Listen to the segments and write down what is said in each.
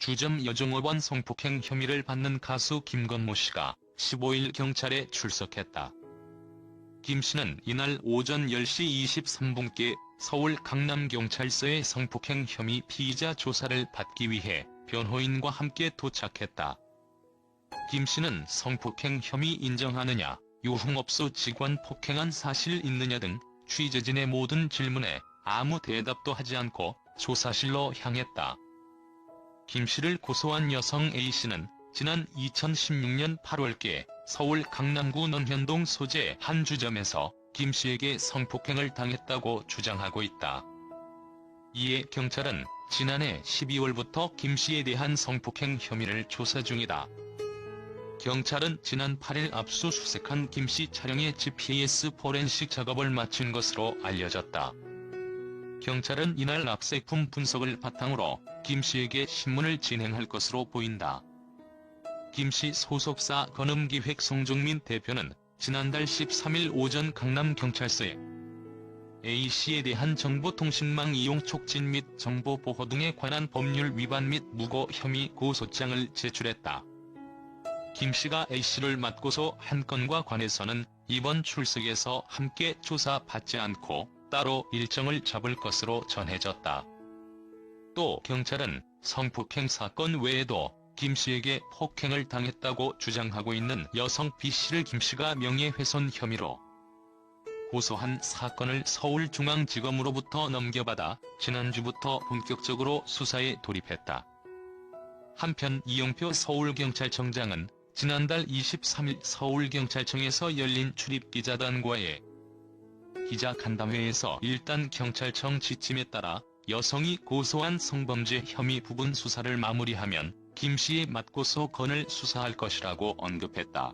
주점 여종업원 성폭행 혐의를 받는 가수 김건모 씨가 15일 경찰에 출석했다. 김 씨는 이날 오전 10시 23분께 서울 강남경찰서에 성폭행 혐의 피의자 조사를 받기 위해 변호인과 함께 도착했다. 김 씨는 성폭행 혐의 인정하느냐, 유흥업소 직원 폭행한 사실 있느냐 등 취재진의 모든 질문에 아무 대답도 하지 않고 조사실로 향했다. 김 씨를 고소한 여성 A씨는 지난 2016년 8월께 서울 강남구 논현동 소재 한 주점에서 김 씨에게 성폭행을 당했다고 주장하고 있다. 이에 경찰은 지난해 12월부터 김 씨에 대한 성폭행 혐의를 조사 중이다. 경찰은 지난 8일 압수수색한 김 씨 차량의 GPS 포렌식 작업을 마친 것으로 알려졌다. 경찰은 이날 압색품 분석을 바탕으로 김 씨에게 신문을 진행할 것으로 보인다. 김 씨 소속사 건음기획 송종민 대표는 지난달 13일 오전 강남경찰서에 A씨에 대한 정보통신망 이용 촉진 및 정보보호 등에 관한 법률 위반 및 무고 혐의 고소장을 제출했다. 김 씨가 A씨를 맞고소 한 건과 관해서는 이번 출석에서 함께 조사받지 않고 따로 일정을 잡을 것으로 전해졌다. 또 경찰은 성폭행 사건 외에도 김 씨에게 폭행을 당했다고 주장하고 있는 여성 B씨를 김 씨가 명예훼손 혐의로 고소한 사건을 서울중앙지검으로부터 넘겨받아 지난주부터 본격적으로 수사에 돌입했다. 한편 이용표 서울경찰청장은 지난달 23일 서울경찰청에서 열린 출입기자단과의 기자간담회에서 일단 경찰청 지침에 따라 여성이 고소한 성범죄 혐의 부분 수사를 마무리하면 김 씨의 맞고소 건을 수사할 것이라고 언급했다.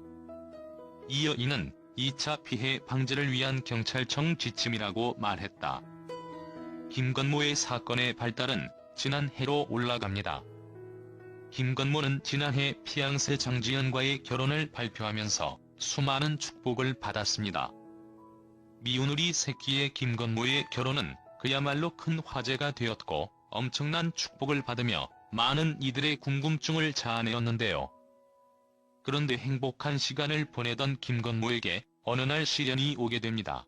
이어 이는 2차 피해 방지를 위한 경찰청 지침이라고 말했다. 김건모의 사건의 발달은 지난해로 올라갑니다. 김건모는 지난해 피앙세 장지연과의 결혼을 발표하면서 수많은 축복을 받았습니다. 미운 우리 새끼의 김건모의 결혼은 그야말로 큰 화제가 되었고 엄청난 축복을 받으며 많은 이들의 궁금증을 자아내었는데요. 그런데 행복한 시간을 보내던 김건모에게 어느 날 시련이 오게 됩니다.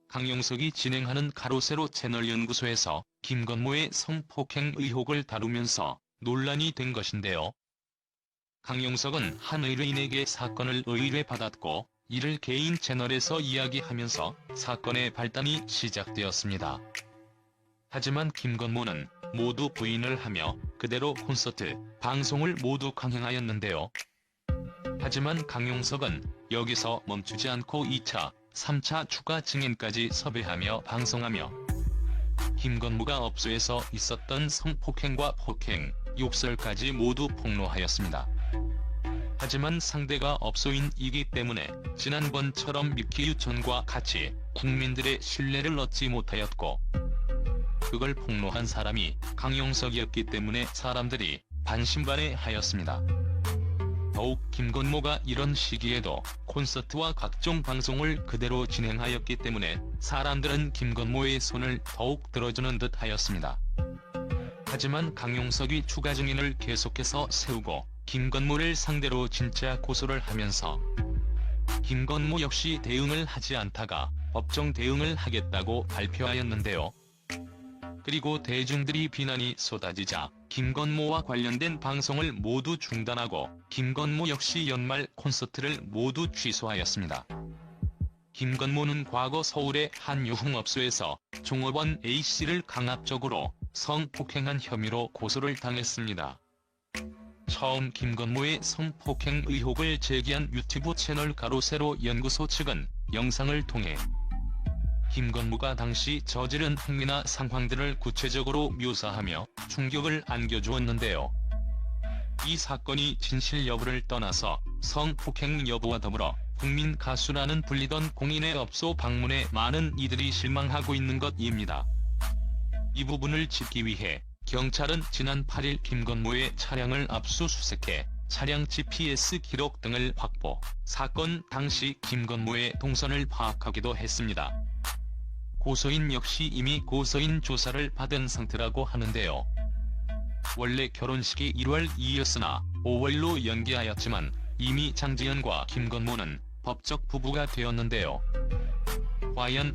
강용석이 진행하는 가로세로 채널연구소에서 김건모의 성폭행 의혹을 다루면서 논란이 된 것인데요. 강용석은 한 의뢰인에게 사건을 의뢰받았고 이를 개인 채널에서 이야기하면서 사건의 발단이 시작되었습니다. 하지만 김건모는 모두 부인을 하며 그대로 콘서트, 방송을 모두 강행하였는데요. 하지만 강용석은 여기서 멈추지 않고 2차, 3차 추가 증인까지 섭외하며 방송하며 김건모가 업소에서 있었던 성폭행과 폭행, 욕설까지 모두 폭로하였습니다. 하지만 상대가 업소인이기 때문에 지난번처럼 미키유천과 같이 국민들의 신뢰를 얻지 못하였고 그걸 폭로한 사람이 강용석이었기 때문에 사람들이 반신반의하였습니다. 더욱 김건모가 이런 시기에도 콘서트와 각종 방송을 그대로 진행하였기 때문에 사람들은 김건모의 손을 더욱 들어주는 듯 하였습니다. 하지만 강용석이 추가 증인을 계속해서 세우고 김건모를 상대로 진짜 고소를 하면서 김건모 역시 대응을 하지 않다가 법정 대응을 하겠다고 발표하였는데요. 그리고 대중들이 비난이 쏟아지자 김건모와 관련된 방송을 모두 중단하고 김건모 역시 연말 콘서트를 모두 취소하였습니다. 김건모는 과거 서울의 한 유흥업소에서 종업원 A씨를 강압적으로 성폭행한 혐의로 고소를 당했습니다. 처음 김건모의 성폭행 의혹을 제기한 유튜브 채널 가로세로 연구소 측은 영상을 통해 김건모가 당시 저지른 행위나 상황들을 구체적으로 묘사하며 충격을 안겨주었는데요. 이 사건이 진실 여부를 떠나서 성폭행 여부와 더불어 국민 가수라는 불리던 공인의 업소 방문에 많은 이들이 실망하고 있는 것입니다. 이 부분을 짚기 위해 경찰은 지난 8일 김건모의 차량을 압수수색해 차량 GPS 기록 등을 확보, 사건 당시 김건모의 동선을 파악하기도 했습니다. 고소인 역시 이미 고소인 조사를 받은 상태라고 하는데요. 원래 결혼식이 1월 2일이었으나 5월로 연기하였지만 이미 장지연과 김건모는 법적 부부가 되었는데요. 과연